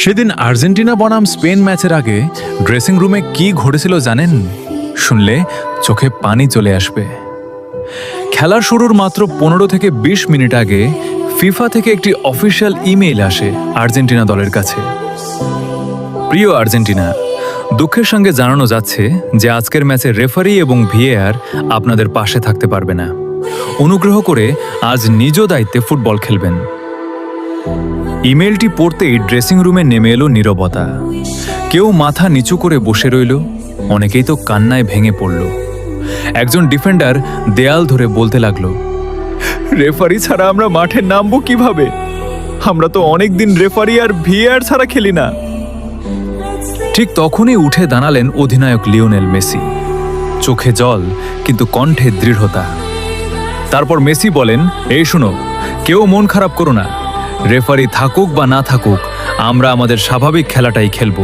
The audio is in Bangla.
সেদিন আর্জেন্টিনা বনাম স্পেন ম্যাচের আগে ড্রেসিং রুমে কি ঘটেছিল জানেন? শুনলে চোখে পানি চলে আসবে। খেলার শুরুর মাত্র 15 থেকে 20 মিনিট আগে ফিফা থেকে একটি অফিসিয়াল ইমেইল আসে আর্জেন্টিনা দলের কাছে। প্রিয় আর্জেন্টিনা, দুঃখের সঙ্গে জানানো যাচ্ছে যে আজকের ম্যাচে রেফারি এবং ভিএআর আপনাদের পাশে থাকতে পারবে না। অনুগ্রহ করে আজ নিজ দায়িত্বে ফুটবল খেলবেন। ইমেলটি পড়তেই ড্রেসিং রুমে নেমে এলো নীরবতা। কেউ মাথা নিচু করে বসে রইল, অনেকেই তো কান্নায় ভেঙে পড়ল। একজন ডিফেন্ডার দেয়াল ধরে বলতে লাগলো, রেফারি ছাড়া আমরা মাঠে নামবো কিভাবে? আমরা তো অনেকদিন রেফারি আর ভিএআর ছাড়া খেলি না। ঠিক তখনই উঠে দাঁড়ালেন অধিনায়ক লিওনেল মেসি। চোখে জল কিন্তু কণ্ঠে দৃঢ়তা। তারপর মেসি বলেন, এই শুনো, কেউ মন খারাপ করো না। রেফারি থাকুক বা না থাকুক, আমরা আমাদের স্বাভাবিক খেলাটাই খেলবো।